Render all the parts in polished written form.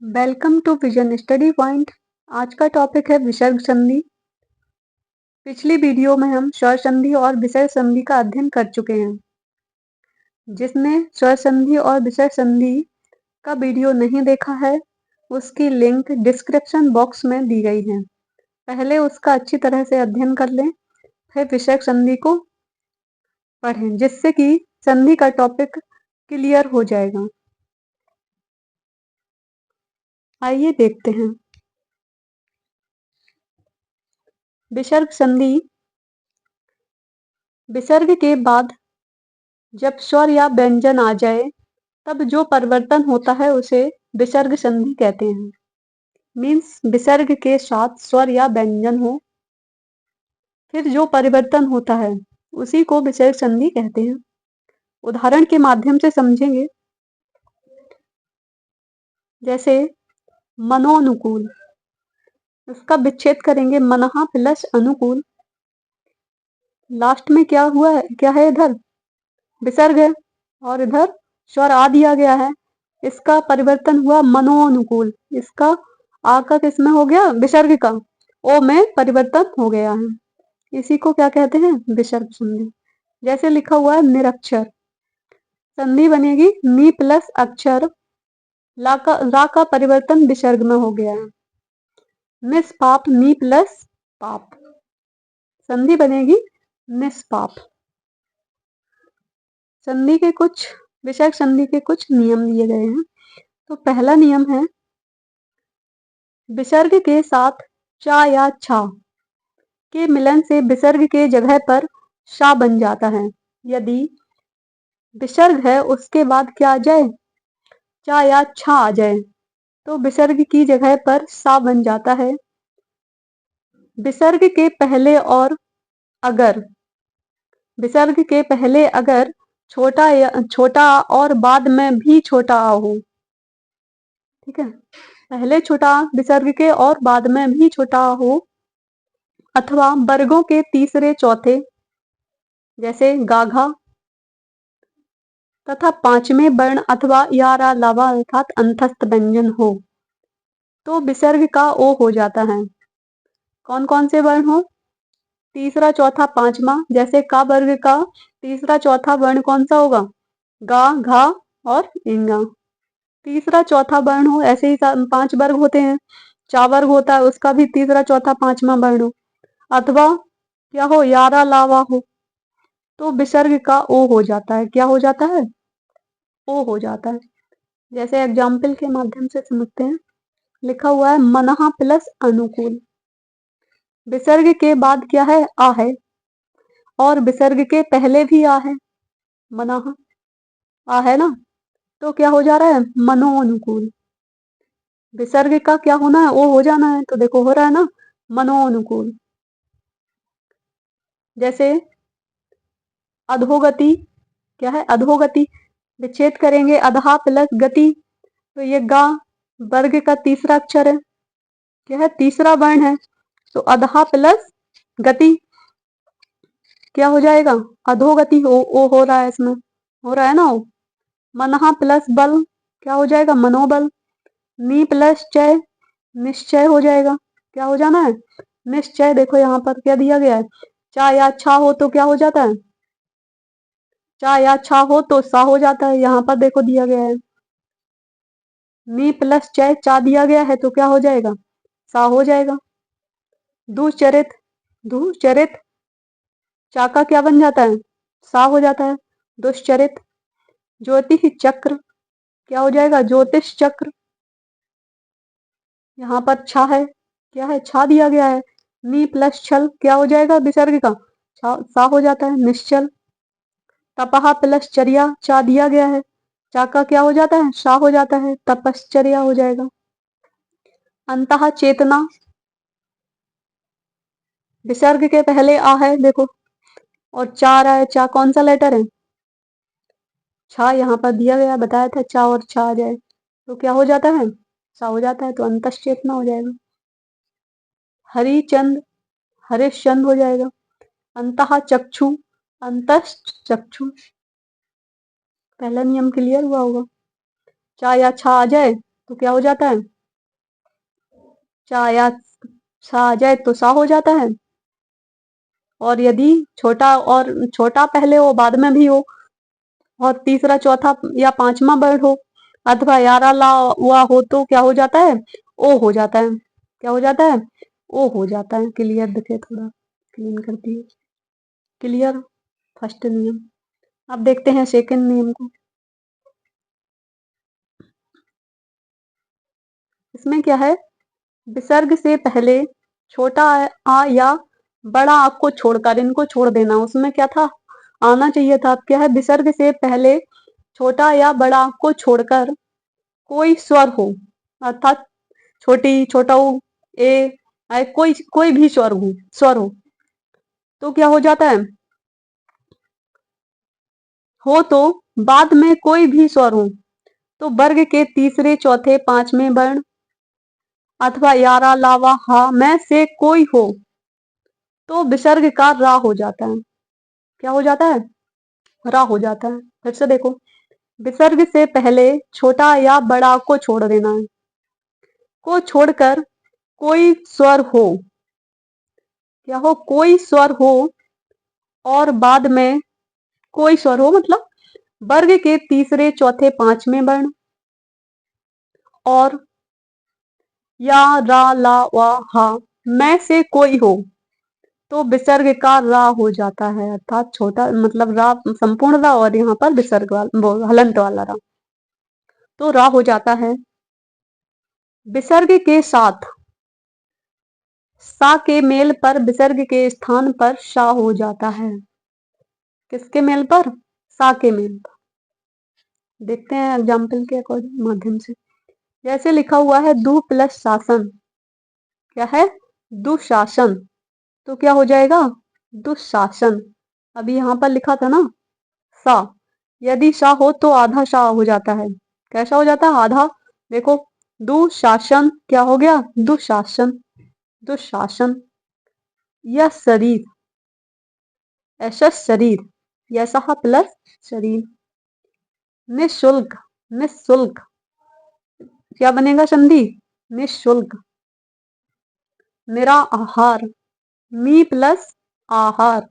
Welcome to vision study point. आज का topic है विसर्ग संधि। पिछली वीडियो में हम स्वर संधि और विसर्ग संधि का अध्ययन कर चुके हैं। जिसने स्वर संधि और विसर्ग संधि का वीडियो नहीं देखा है उसकी लिंक डिस्क्रिप्शन बॉक्स में दी गई है। पहले उसका अच्छी तरह से अध्ययन कर लें, फिर विसर्ग संधि को पढ़ें, जिससे कि संधि का टॉपिक क्लियर हो जाएगा। आइए देखते हैं। विसर्ग संधि, विसर्ग के बाद जब स्वर या व्यंजन आ जाए तब जो परिवर्तन होता है उसे विसर्ग संधि कहते हैं। मीन्स विसर्ग के साथ स्वर या व्यंजन हो, फिर जो परिवर्तन होता है उसी को विसर्ग संधि कहते हैं। उदाहरण के माध्यम से समझेंगे। जैसे मनोनुकूल, इसका विच्छेद करेंगे मनहा प्लस अनुकूल। लास्ट में क्या हुआ है, क्या है, इधर विसर्ग है और इधर स्वर आ दिया गया है। इसका परिवर्तन हुआ मनोनुकूल। इसका आ का किसमें हो गया, विसर्ग का ओ में परिवर्तन हो गया है। इसी को क्या कहते हैं, विसर्ग संधि। जैसे लिखा हुआ है निरक्षर, संधि बनेगी नी प्लस अक्षर, रा का परिवर्तन विसर्ग में हो गया है। निष्पाप, नी प्लस पाप, संधि बनेगी निष्पाप। संधि के कुछ, विसर्ग संधि के कुछ नियम दिए गए हैं। तो पहला नियम है, विसर्ग के साथ चा या छा के मिलन से विसर्ग के जगह पर शा बन जाता है। यदि विसर्ग है उसके बाद क्या आ जाए, चा या छा आ जाए, तो विसर्ग की जगह पर सा बन जाता है। विसर्ग के पहले और अगर, विसर्ग के पहले अगर छोटा और बाद में भी छोटा आ हो, ठीक है, पहले छोटा विसर्ग के और बाद में भी छोटा हो, अथवा वर्गों के तीसरे चौथे जैसे गाघा, तथा पांचवें वर्ण अथवा यारा लावा अर्थात अंतस्थ व्यंजन हो, तो विसर्ग का ओ हो जाता है। कौन कौन से वर्ण हो, तीसरा चौथा पांचवा। जैसे का वर्ग का तीसरा चौथा वर्ण कौन सा होगा, गा, घा और इंगा। तीसरा चौथा वर्ण हो, ऐसे ही 5 वर्ग होते हैं। चा वर्ग होता है, उसका भी तीसरा चौथा पांचवा वर्ण हो, अथवा क्या हो, यारा लावा हो, तो विसर्ग का ओ हो जाता है। क्या हो जाता है, ओ हो जाता है। जैसे एग्जाम्पल के माध्यम से समझते हैं। लिखा हुआ है मनहा प्लस अनुकूल, विसर्ग के बाद क्या है, आ है, और विसर्ग के पहले भी आ है, मनहा आ है ना, तो क्या हो जा रहा है, मनोनुकूल। विसर्ग का क्या होना है, ओ हो जाना है, तो देखो हो रहा है ना, मनोनुकूल। जैसे अधोगति, क्या है, अधोगति, विच्छेद करेंगे अधहा प्लस गति, तो ये गा वर्ग का तीसरा अक्षर है, क्या है, तीसरा वर्ण है, तो अधहा प्लस गति क्या हो जाएगा, अधोगति हो रहा है, इसमें हो रहा है ना ओ। मनहा प्लस बल क्या हो जाएगा, मनोबल। नी प्लस चय निश्चय हो जाएगा। क्या हो जाना है, निश्चय। देखो यहाँ पर क्या दिया गया है, चा या छा हो तो क्या हो जाता है, चा या छा हो तो सा हो जाता है। यहाँ पर देखो दिया गया है नी प्लस चय, चा दिया गया है तो क्या हो जाएगा, सा हो जाएगा। दुचरित, दुचरित, चा का क्या बन जाता है, सा हो जाता है, दुश्चरित। ज्योतिष चक्र क्या हो जाएगा, ज्योतिष चक्र। यहाँ पर छा है, क्या है, छा दिया गया है। नी प्लस छल क्या हो जाएगा, विसर्ग का सा हो जाता है, निश्चल। तपहा प्लस चर्या, चा दिया गया है, चा का क्या हो जाता है, सा हो जाता है, तपश्चर्या हो जाएगा। अंतः चेतना, विसर्ग के पहले आ है देखो, और चा रहा है, चा कौन सा लेटर है, छा। यहाँ पर दिया गया, बताया था चा और छा आ जाए तो क्या हो जाता है, सा हो जाता है, तो अंतः चेतना हो जाएगा। हरिचंद, हरिश्चंद हो जाएगा। अंतः चक्षु, अंतः चक्षु। पहला नियम क्लियर हुआ होगा। चा या छा आ जाए तो क्या हो जाता है, चा या सा आ जाए तो सा हो जाता है। और यदि छोटा पहले हो बाद में भी हो और तीसरा चौथा या पांचवा वर्ण हो अथवा यारा ला हुआ हो तो क्या हो जाता है, ओ हो जाता है। क्या हो जाता है, ओ हो जाता है। क्लियर दिखे, थोड़ा क्लीन करती है। क्लियर फर्स्ट नियम। अब देखते हैं सेकंड नियम को। इसमें क्या है, विसर्ग से पहले छोटा आ या बड़ा आ को छोड़कर, इनको छोड़ देना। उसमें क्या था, आना चाहिए था। अब क्या है, विसर्ग से पहले छोटा या बड़ा आ को छोड़कर कोई स्वर हो, अर्थात छोटी, छोटा ऊ, ए, कोई कोई भी स्वर हो तो क्या हो जाता है, हो तो बाद में कोई भी स्वर हो तो वर्ग के तीसरे चौथे पांचवें वर्ण अथवा यारा लावा हा में से कोई हो तो विसर्ग का रा हो जाता है। क्या हो जाता है, रा हो जाता है। फिर से देखो, विसर्ग से पहले छोटा या बड़ा को छोड़ देना है, को छोड़कर कोई स्वर हो, क्या हो, कोई स्वर हो और बाद में कोई स्वर हो, मतलब वर्ग के तीसरे चौथे पांचवें वर्ण और या रा ला वा हा में से कोई हो तो विसर्ग का रा हो जाता है। अर्थात छोटा मतलब रा संपूर्ण रा और यहाँ पर विसर्ग वाला हलंत वाला रा, तो रा हो जाता है। विसर्ग के साथ सा के मेल पर विसर्ग के स्थान पर शा हो जाता है। किसके मेल पर, सा के मेल पर। देखते हैं एग्जाम्पल के अकॉर्डिंग माध्यम से। जैसे लिखा हुआ है दु प्लस शासन, क्या है, दुशासन, तो क्या हो जाएगा, दुशासन। अभी यहाँ पर लिखा था ना सा, यदि सा हो तो आधा सा हो जाता है। कैसा हो जाता है, आधा। देखो, दुशासन क्या हो गया, दुशासन, दुशासन। यह शरीर, ऐसा शरीर, यह प्लस शरीर। निःशुल्क, निःशुल्क, क्या बनेगा संधि, निःशुल्क। निरा आहार, मी प्लस आहार,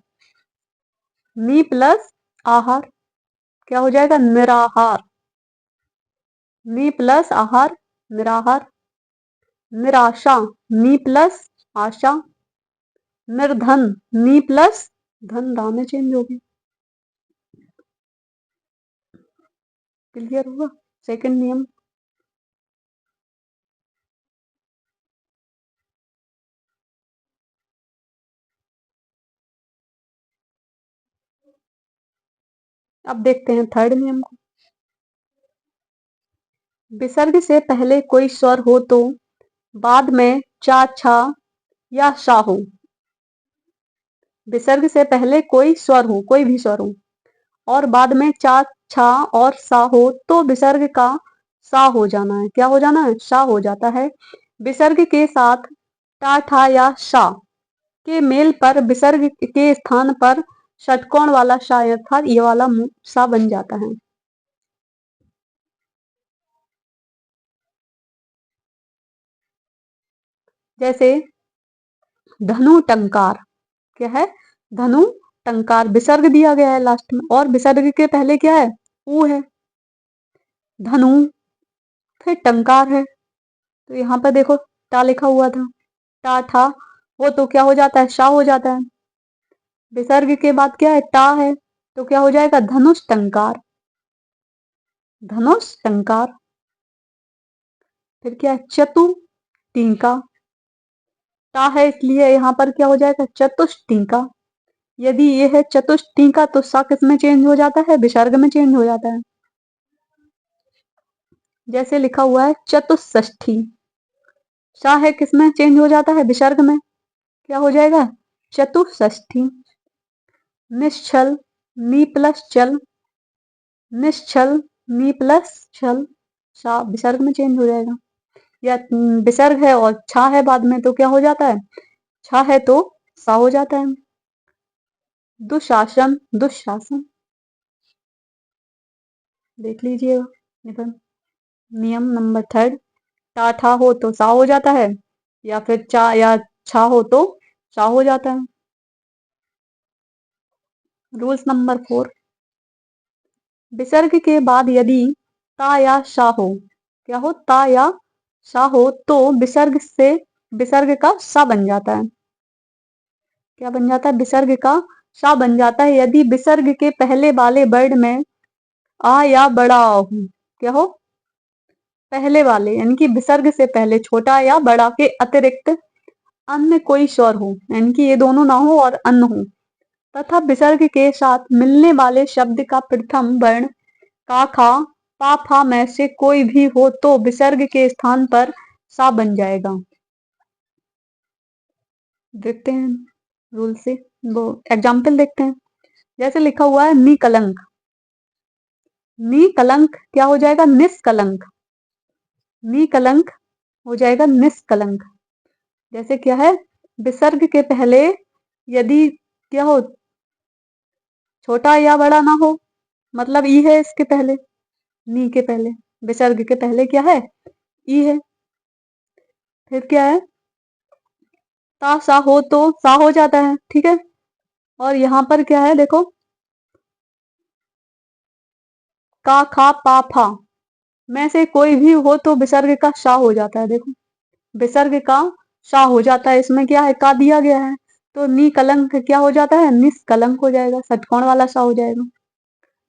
मी प्लस आहार, क्या हो जाएगा, निराहार। मी प्लस आहार, निराहार। निराशा, मी प्लस आशा। निर्धन, मी प्लस धन, रा में चेंज हो गई। क्लियर हुआ सेकंड नियम। अब देखते हैं थर्ड नियम को। विसर्ग से पहले कोई स्वर हो तो बाद में चा छा या शा हो। विसर्ग से पहले कोई स्वर हो, कोई भी स्वर हो और बाद में चा छा और सा हो तो विसर्ग का सा हो जाना है। क्या हो जाना है, सा हो जाता है। विसर्ग के साथ टा ठा या शा के मेल पर विसर्ग के स्थान पर षटकोण वाला शा अर्थात ये वाला सा बन जाता है। जैसे धनु टंकार, क्या है, धनु टंकार, विसर्ग दिया गया है लास्ट में और विसर्ग के पहले क्या है, ऊ है। धनु, फिर टंकार है, तो यहाँ पर देखो टा लिखा हुआ था, टा ठा, वो तो क्या हो जाता है, शा हो जाता है। विसर्ग के बाद क्या है, टा है, तो क्या हो जाएगा, धनुष टंकार, धनुष टंकार। फिर क्या है, चतु टीका, टा है इसलिए यहाँ पर क्या हो जाएगा, चतुष्टीका। यदि ये है चतुष्टीका तो सा किस में चेंज हो जाता है, विसर्ग में चेंज हो जाता है। जैसे लिखा हुआ है चतुष्षष्ठी, सा है किस में चेंज हो जाता है, विसर्ग में। क्या हो जाएगा, चतुष्षष्ठी। निश्चल, मी प्लस चल, निश्चल, मी प्लस छल, सा विसर्ग में चेंज हो जाएगा। या विसर्ग है और छा है बाद में तो क्या हो जाता है, छा है तो सा हो जाता है। दुशासन, दुशासन, देख लीजिएगा। नियम नंबर थर्ड। टा ठा हो तो सा हो जाता है, या फिर चा या छा हो तो सा हो जाता है। रूल्स नंबर 4, विसर्ग के बाद यदि ता या शा हो, क्या हो, ता या शा हो तो विसर्ग का सा बन जाता है। क्या बन जाता है? विसर्ग का सा बन जाता है यदि विसर्ग के पहले वाले वर्ण में आ या बड़ा आ हो। क्या हो? पहले वाले यानी कि विसर्ग से पहले छोटा या बड़ा के अतिरिक्त अन्य कोई स्वर हो, यानी कि ये दोनों ना हो और अन्य हो, तथा विसर्ग के साथ मिलने वाले शब्द का प्रथम वर्ण का खा पा फा में से कोई भी हो तो विसर्ग के स्थान पर सा बन जाएगा। देखते हैं रूल से, वो एग्जाम्पल देखते हैं। जैसे लिखा हुआ है निकलंक, निकलंक क्या हो जाएगा? निष्कलंक। निकलंक हो जाएगा निष्कलंक। जैसे क्या है? विसर्ग के पहले यदि क्या हो, छोटा या बड़ा ना हो, मतलब ई है इसके पहले, नी के पहले, विसर्ग के पहले क्या है? ई है। फिर क्या है? ता सा हो तो सा हो जाता है, ठीक है। और यहाँ पर क्या है देखो, का खा पा फा में से कोई भी हो तो विसर्ग का शा हो जाता है। देखो विसर्ग का शा हो जाता है, इसमें क्या है? का दिया गया है, तो नी कलंक क्या हो जाता है? निष्कलंक हो जाएगा, षटकोण वाला सा हो जाएगा।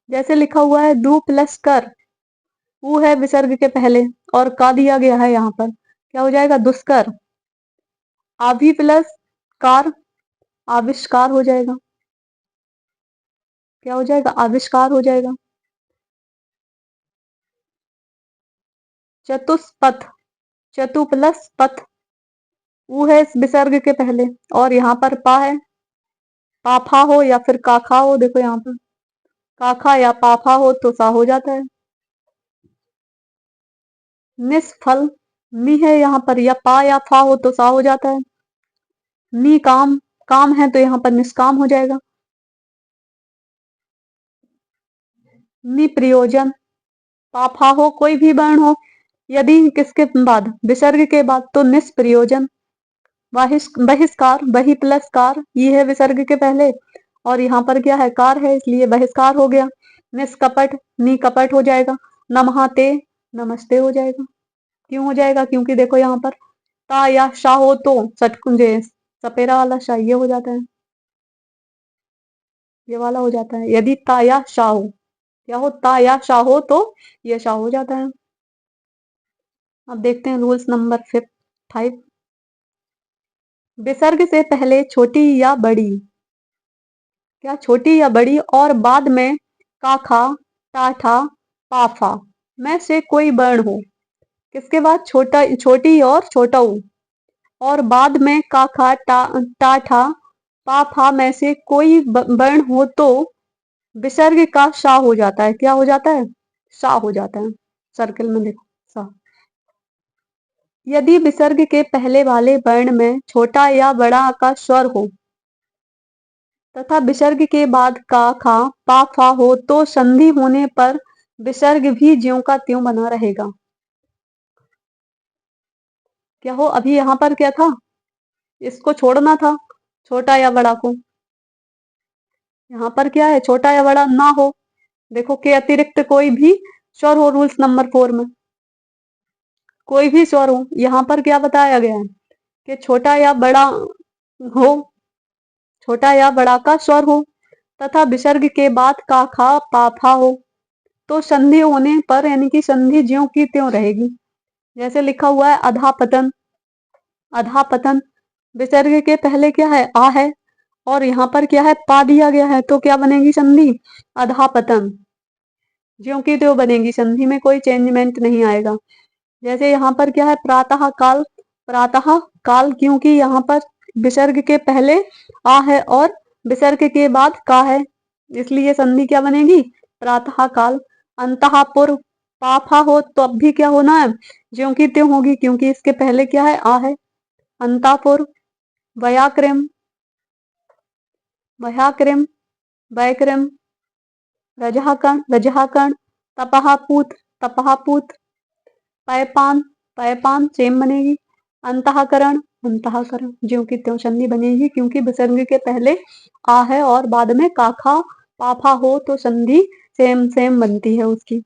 जैसे लिखा हुआ है दू प्लस कर, ऊ है विसर्ग के पहले और का दिया गया है यहाँ पर, क्या हो जाएगा? दुष्कर। आभि प्लस कार, आविष्कार हो जाएगा। क्या हो जाएगा? आविष्कार हो जाएगा। चतुष्पथ, चतु प्लस पथ, ऊ है इस विसर्ग के पहले और यहाँ पर पा है, पाफा हो या फिर काखा हो, देखो यहाँ पर काखा या पाफा हो तो सा हो जाता है। निष्फल, नी है यहाँ पर, या पा या फा हो तो सा हो जाता है। नी काम, काम है तो यहाँ पर निष्काम हो जाएगा। निप्रयोजन, पाफा हो कोई भी वर्ण हो यदि किसके बाद? विसर्ग के बाद, तो निष्प्रयोजन। बहिष्कार, बही प्लस कार, ये है विसर्ग के पहले और यहाँ पर क्या है? कार है, इसलिए बहिष्कार हो गया। निष्कपट, निकपट हो जाएगा। नमहाते, नमस्ते हो जाएगा। क्यों हो जाएगा? क्योंकि देखो यहाँ पर ता या शा हो तो सटकुंजे सपेरा वाला शा ये हो जाता है, ये वाला हो जाता है। यदि ता या शा हो, क्या हो? ता या शा हो तो ये शा हो जाता है। अब देखते हैं रूल्स नंबर 5, विसर्ग से पहले छोटी या बड़ी, क्या छोटी या बड़ी और बाद में काखा टाठा पाफा में से कोई वर्ण हो, किसके बाद? छोटा, छोटी और छोटा ऊ, और बाद में काखा टाठा पाफा में से कोई वर्ण हो तो विसर्ग का शा हो जाता है। क्या हो जाता है? शा हो जाता है। सर्कल में देखो सा। यदि विसर्ग के पहले वाले वर्ण में छोटा या बड़ा का स्वर हो तथा विसर्ग के बाद का खा पा फा हो तो संधि होने पर विसर्ग भी ज्यों का त्यों बना रहेगा। क्या हो? अभी यहाँ पर क्या था? इसको छोड़ना था, छोटा या बड़ा को। यहाँ पर क्या है? छोटा या बड़ा ना हो, देखो के अतिरिक्त कोई भी स्वर हो, रूल्स नंबर 4 में कोई भी स्वर हो। यहाँ पर क्या बताया गया है कि छोटा या बड़ा हो, छोटा या बड़ा का स्वर हो तथा विसर्ग के बाद का खा पा फा हो तो संधि होने पर यानी कि संधि ज्यों की त्यों रहेगी। जैसे लिखा हुआ है अधापतन, अधापतन विसर्ग के पहले क्या है? आ है और यहाँ पर क्या है? पा दिया गया है, तो क्या बनेगी संधि? अधापतन, ज्यों की त्यों बनेगी, संधि में कोई चेंजमेंट नहीं आएगा। जैसे यहाँ पर क्या है? प्रातः काल, प्रातः काल क्योंकि यहाँ पर विसर्ग के पहले आ है और विसर्ग के बाद का है, इसलिए संधि क्या बनेगी? प्रातः काल। अंतःपुर, पाफा हो तो अब भी क्या होना है? ज्यों की त्यों होगी, क्योंकि इसके पहले क्या है? आ है। अंतापुर। व्याकृम, व्याकृम, वैकृम। रजहाकण, रजहाकण। तपहापूत, तपहापूत। पैपान, पैपान सेम बनेगी। अंतःकरण अंतःकरण ज्यों की त्यों संधि बनेगी, क्योंकि विसर्ग के पहले आ है और बाद में काखा पाफा हो तो संधि सेम सेम बनती है उसकी।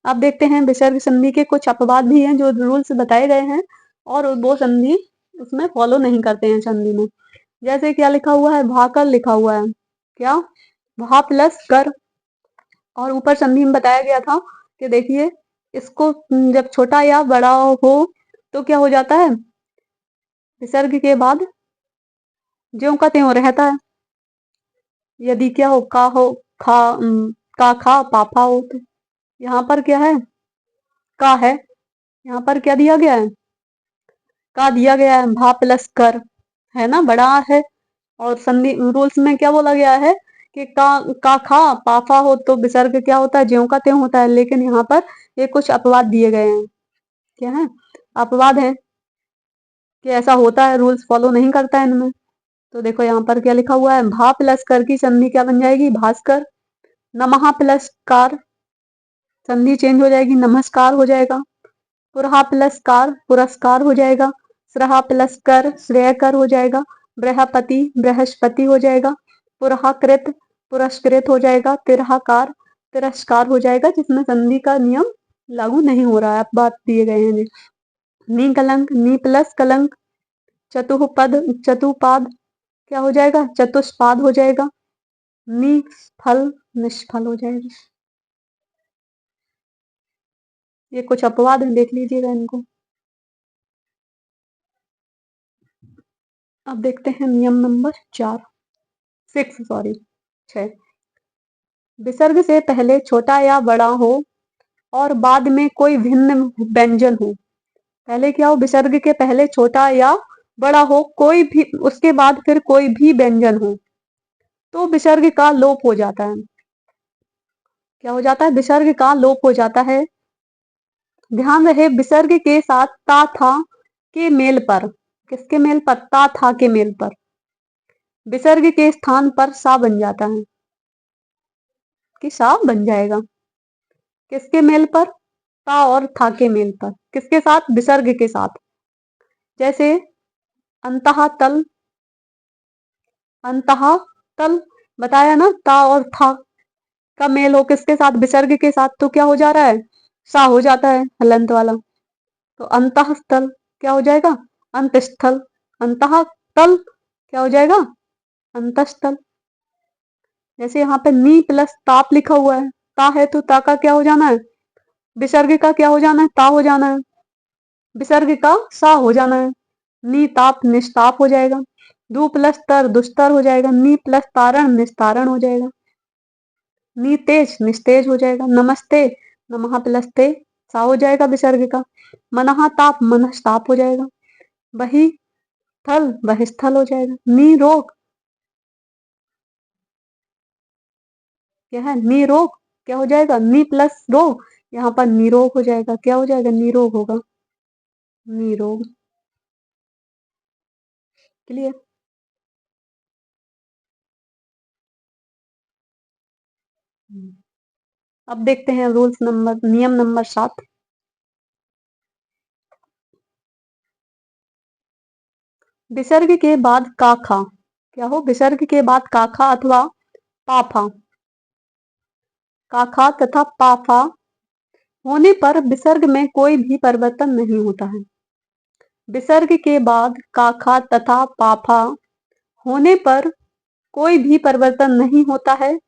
अब देखते हैं विसर्ग संधि के कुछ अपवाद भी हैं जो रूल्स बताए गए हैं और वो संधि उसमें फॉलो नहीं करते हैं संधि में। जैसे क्या लिखा हुआ है, भाकर लिखा हुआ है, क्या भा प्लस कर, और ऊपर संधि में बताया गया था कि देखिए इसको जब छोटा या बड़ा हो तो क्या हो जाता है, विसर्ग के बाद ज्यों का त्यों रहता है। यदि क्या हो, खा का खा पापा हो, तो यहाँ पर क्या है, का है, यहाँ पर क्या दिया गया है, का दिया गया है, भा प्लस कर है ना, बड़ा है। और संधि रूल्स में क्या बोला गया है कि का खा पाफा हो तो विसर्ग क्या होता है, ज्यों का त्यों होता है। लेकिन यहाँ पर ये कुछ अपवाद दिए गए हैं। क्या है, अपवाद है कि ऐसा होता है, रूल्स फॉलो नहीं करता है इनमें। तो देखो यहाँ पर क्या लिखा हुआ है, भा प्लस कर की संधि क्या बन जाएगी, भास्कर। नमः प्लस कार, संधि चेंज हो जाएगी, नमस्कार हो जाएगा। पुरहा प्लस कार, पुरस्कार हो जाएगा। स्रहा प्लस कर, श्रेय कर हो जाएगा। बृहपति, बृहस्पति हो जाएगा। पुरहाकृत, पुरस्कृत हो जाएगा। तिरहाकार, तिरस्कार हो जाएगा, जिसमें संधि का नियम लागू नहीं हो रहा है, अब बात दिए गए हैं। नी कलंक, नी प्लस कलंक। चतुपद, चतुपाद क्या हो जाएगा, चतुष्पाद हो जाएगा। निष्फल, निष्फल हो जाएगा। ये कुछ अपवाद हैं, देख लीजिएगा इनको। अब देखते हैं नियम नंबर 6। विसर्ग से पहले छोटा या बड़ा हो और बाद में कोई भिन्न व्यंजन हो। पहले क्या हो, विसर्ग के पहले छोटा या बड़ा हो, कोई भी, उसके बाद फिर कोई भी व्यंजन हो तो विसर्ग का लोप हो जाता है। क्या हो जाता है, विसर्ग का लोप हो जाता है। ध्यान रहे, विसर्ग के साथ ता था के मेल पर, किसके मेल पर, ता था के मेल पर विसर्ग के स्थान पर सा बन जाता है, कि सा बन जाएगा। किसके मेल पर, ता और था के मेल पर, किसके साथ, विसर्ग के साथ। जैसे अंतः तल, अंतः तल बताया ना, ता और था का मेल हो किसके साथ, विसर्ग के साथ, तो क्या हो जा रहा है, सा हो जाता है हलंत वाला। तो अंतः स्थल क्या हो जाएगा, अंतस्थल। अंतः तल क्या हो जाएगा, अंतस्थल। जैसे यहाँ पे नी प्लस ताप लिखा हुआ है, ता है तो ता का क्या हो जाना है, विसर्ग का क्या हो जाना है, ता हो जाना है। विसर्ग का सा हो जाना है। नी ताप निस्ताप हो जाएगा। दु प्लस तर दुस्तर हो जाएगा। नी प्लस तारण निस्तारण हो जाएगा। नी तेज निस्तेज हो जाएगा। नमस्ते, नमः प्लस ते सा हो जाएगा विसर्ग का। मनहा ताप मनस्ताप हो जाएगा। वही थल बहिस्थल हो जाएगा। नी रोग क्या है, निरोग क्या हो जाएगा, नी प्लस रोग, यहाँ पर निरोग हो जाएगा। क्या हो जाएगा, निरोग होगा, निरोग। क्लियर। अब देखते हैं रूल्स नंबर, नियम नंबर 7। विसर्ग के बाद काखा क्या हो, विसर्ग के बाद काखा अथवा पाफा, काखा तथा पाफा होने पर विसर्ग में कोई भी परिवर्तन नहीं होता है। विसर्ग के बाद काखा तथा पाफा होने पर कोई भी परिवर्तन नहीं होता है।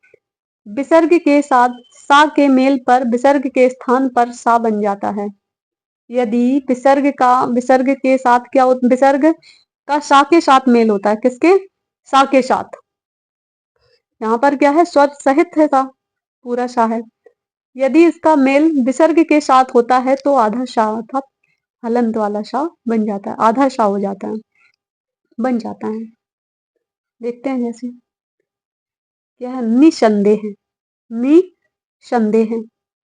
विसर्ग के साथ सा के मेल पर विसर्ग के स्थान पर सा बन जाता है। यदि विसर्ग के साथ क्या होता, विसर्ग का सा के साथ मेल होता है, किसके, सा के साथ। यहाँ पर क्या है, स्वर सहित है सा, पूरा सा है। यदि इसका मेल विसर्ग के साथ होता है तो आधा सा अर्थात हलंत वाला सा बन जाता है, आधा सा हो जाता है, बन जाता है। देखते हैं जैसे क्या है, निसंदेह, निसंदेह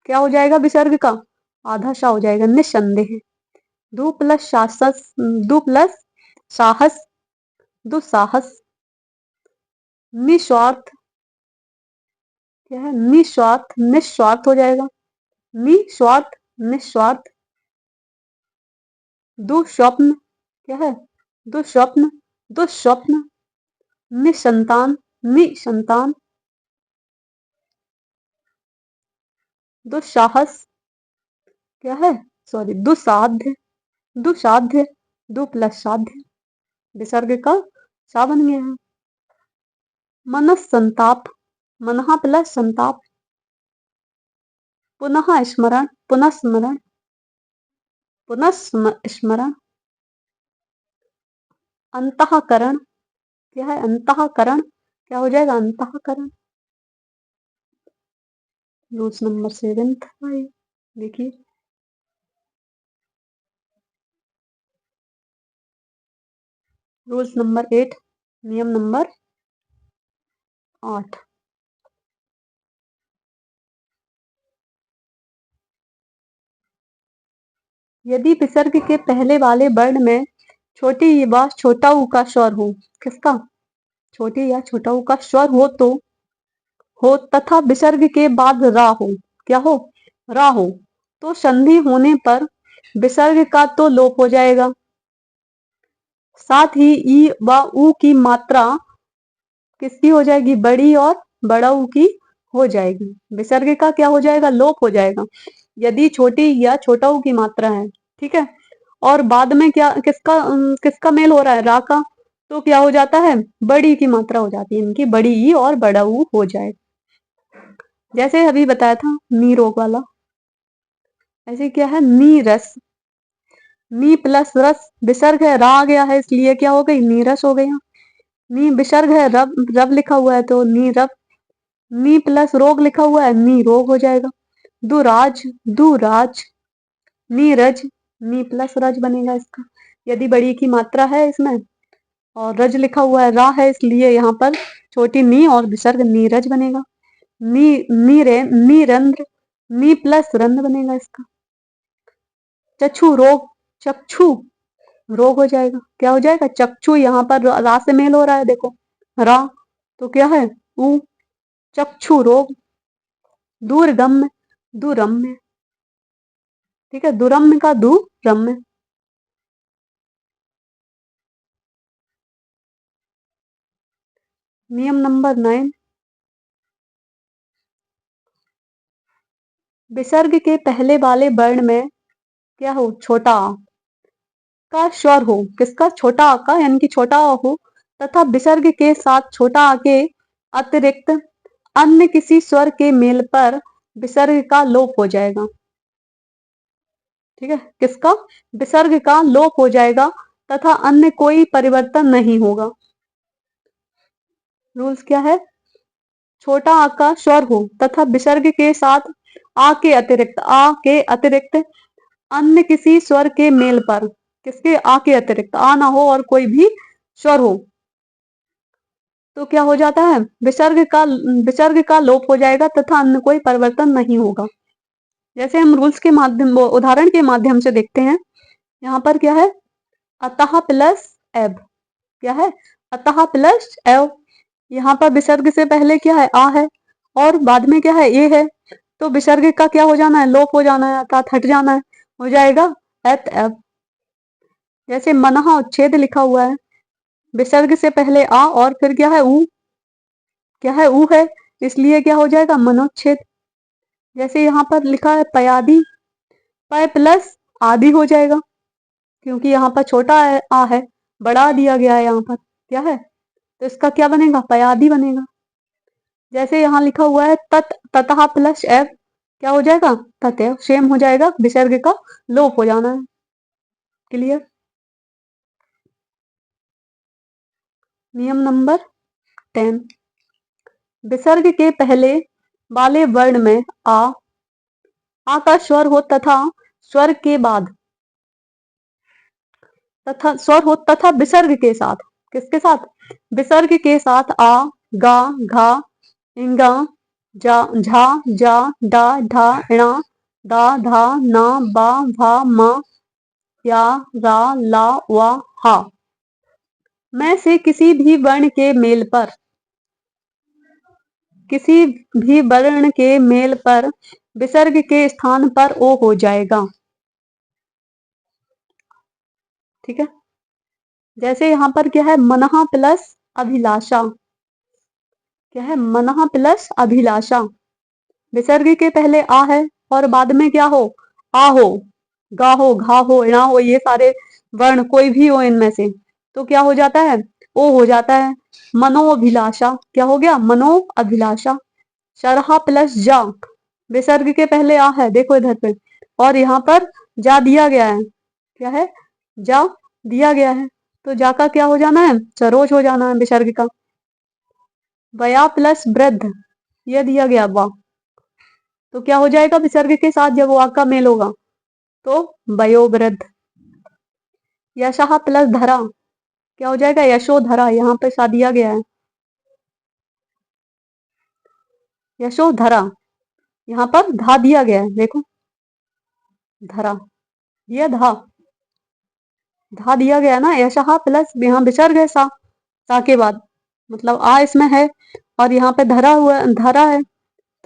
क्या हो जाएगा, विसर्ग का आधा सा हो जाएगा, निसंदेह। दु प्लस साहस, दु प्लस साहस, दुस्साहस। निस्वार्थ क्या है, निस्वार्थ, निस्वार्थ हो जाएगा, निस्वार्थ, निस्वार्थ। दुःस्वप्न, क्या है? दुःस्वप्न, दुःस्वप्न। निसंतान, निसंतान। दुस्साहस, क्या है? सॉरी, दुस्साध्य, दुस्साध्य। दु प्लस साध्य, विसर्ग का सा बन गया है। मनस्संताप, मनः प्लस संताप। पुनः स्मरण, पुनः स्मरण, पुनः स्मरण। अंतःकरण, क्या है? अंतःकरण, क्या हो जाएगा? अंतःकरण। रूल्स नंबर 7 था ये, देखिए। रूल्स नंबर 8, नियम नंबर 8। यदि विसर्ग के पहले वाले वर्ण में छोटी व छोटा ऊ का स्वर हो, किसका? छोटी या छोटा ऊ का स्वर हो तथा विसर्ग के बाद रा हो, क्या हो? रा हो, तो संधि होने पर विसर्ग का तो लोप हो जाएगा, साथ ही ई व ऊ की मात्रा किसकी हो जाएगी? बड़ी और बड़ा ऊ की हो जाएगी। विसर्ग का क्या हो जाएगा? लोप हो जाएगा यदि छोटी या छोटा ऊ की मात्रा है, ठीक है। और बाद में क्या किसका मेल हो रहा है? रा का, तो क्या हो जाता है? बड़ी की मात्रा हो जाती है, इनकी बड़ी ई और बड़ा ऊ हो जाए। जैसे अभी बताया था नीरोग वाला, ऐसे क्या है? नीरस, नी प्लस रस, विसर्ग है, रा आ गया है इसलिए क्या हो गई? नीरस हो गया। नी विसर्ग है, रब रब लिखा हुआ है तो नी रब। नी प्लस रोग लिखा हुआ है, नी रोग हो जाएगा। दुराज, दुराज। नीरज, नी प्लस रज बनेगा इसका, यदि बड़ी की मात्रा है इसमें। और रज लिखा हुआ है, रा है, इसलिए यहाँ पर छोटी नी और विसर्ग नीरज बनेगा। नीरेंद्र, नी प्लस रंध बनेगा इसका। चक्षु रोग, चक्षु रोग हो जाएगा, क्या हो जाएगा? चक्षु, यहाँ पर रा से मेल हो रहा है, देखो रा, तो क्या है? ऊ, चक्षु रोग। दूरगम्य, दुरम्य, ठीक है, दुरम्य का दू, रम्य। नियम नंबर 9, विसर्ग के पहले वाले वर्ण में क्या हो? छोटा आ का स्वर हो, किसका? छोटा आ का, यानी कि छोटा आ हो तथा विसर्ग के साथ छोटा आ के अतिरिक्त अन्य किसी स्वर के मेल पर विसर्ग का लोप हो जाएगा, ठीक है। किसका? विसर्ग का लोप हो जाएगा तथा अन्य कोई परिवर्तन नहीं होगा। रूल्स क्या है? छोटा आ का स्वर हो तथा विसर्ग के साथ आ के अतिरिक्त अन्य किसी स्वर के मेल पर, किसके? आ के अतिरिक्त, आ ना हो और कोई भी स्वर हो, तो क्या हो जाता है? विसर्ग का लोप हो जाएगा तथा अन्य कोई परिवर्तन नहीं होगा। जैसे हम रूल्स के माध्यम, उदाहरण के माध्यम से देखते हैं। यहाँ पर क्या है? अतः प्लस एब, क्या है? अतः प्लस एव। यहाँ पर विसर्ग से पहले क्या है? आ है और बाद में क्या है? ए है, तो विसर्ग का क्या हो जाना है? लोप हो जाना है, अर्थात हट जाना है, हो जाएगा एत एब। जैसे मनः उच्छेद लिखा हुआ है, विसर्ग से पहले आ और फिर क्या है? ऊ, क्या है? ऊ है, इसलिए क्या हो जाएगा? मनोच्छेद। जैसे यहाँ पर लिखा है पयादि, पय प्लस आदि हो जाएगा, क्योंकि यहाँ पर छोटा आ है, बड़ा दिया गया है यहाँ पर, क्या है? तो इसका क्या बनेगा? पयादि बनेगा। जैसे यहाँ लिखा हुआ है ततः प्लस एफ, क्या हो जाएगा? ततः, सेम हो जाएगा, विसर्ग का लोप हो जाना है। क्लियर? नियम नंबर 10, विसर्ग के पहले वाले वर्ण में आ का स्वर हो तथा स्वर के बाद तथा विसर्ग के साथ, किसके साथ? विसर्ग के साथ आ, गा, घा, इंगा, जा, झा, जा, डा, ढा, णा, दा, धा, ना, बा, भा, मा, या, रा, ला, वा, हा में से किसी भी वर्ण के मेल पर, किसी भी वर्ण के मेल पर विसर्ग के स्थान पर ओ हो जाएगा। ठीक है। जैसे यहाँ पर क्या है, मनहा प्लस अभिलाषा, क्या है, मनहा प्लस अभिलाषा। विसर्ग के पहले आ है और बाद में क्या हो, आ हो, गा हो, घा हो, णा हो, ये सारे वर्ण कोई भी हो इनमें से, तो क्या हो जाता है, ओ हो जाता है। मनोअभिलाषा, क्या हो गया, मनोअभिलाषा। शरहा प्लस जा, विसर्ग के पहले आ है, देखो इधर पे, और यहाँ पर जा दिया गया है, क्या है, जा दिया गया है, तो जा का क्या हो जाना है, सरोज हो जाना है विसर्ग का। वया प्लस वृद्ध, यह दिया गया वा, तो क्या हो जाएगा विसर्ग के साथ जब वा का मेल होगा, तो वयोवृद्ध। यशः प्लस धरा, क्या हो जाएगा, यशोधरा, यहाँ पे सा दिया गया है, यशोधरा, यहाँ पर धा दिया गया है, देखो धरा, ये धा, धा दिया गया ना, यशः प्लस यहाँ विसर्ग है सा के बाद, मतलब आ इसमें है और यहाँ पे धरा हुआ, धरा है,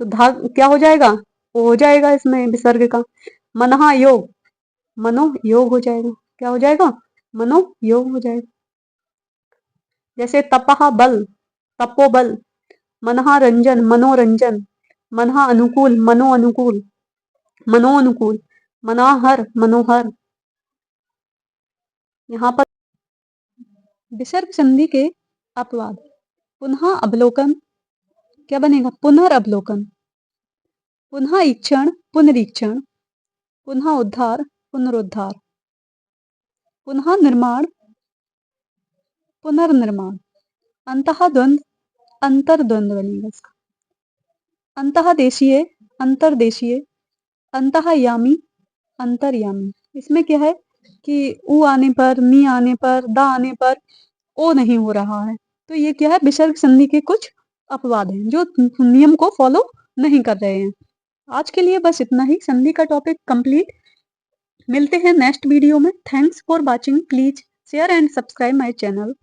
तो धा क्या हो जाएगा, वो हो जाएगा इसमें विसर्ग का। मनहा योग, मनो योग हो जाएगा, क्या हो जाएगा, मनो योग हो जाएगा। जैसे तपहा बल, तपोबल, मनहा रंजन, मनोरंजन, मनहा अनुकूल, मनो अनुकूल, मनोनुकूल, मनाहर, मनोहर। यहाँ पर विसर्ग संधि के अपवाद, पुनः अवलोकन, क्या बनेगा, पुनर्अवलोकन, पुनः ईक्षण, पुनरीक्षण, पुनः उद्धार, पुनरुद्धार, पुनः निर्माण, पुनर्निर्माण, अंतः द्वंद्व, अंतर्द्वंद्व बनेगा इसका, अंतः देशीय, अंतर्देशीय, अंतः यामी, अंतर्यामी। इसमें क्या है कि उ आने पर, मी आने पर, दा आने पर ओ नहीं हो रहा है, तो ये क्या है, विसर्ग संधि के कुछ अपवाद हैं जो नियम को फॉलो नहीं कर रहे हैं। आज के लिए बस इतना ही, संधि का टॉपिक कंप्लीट। मिलते हैं नेक्स्ट वीडियो में। Thanks for watching, please share and subscribe my channel.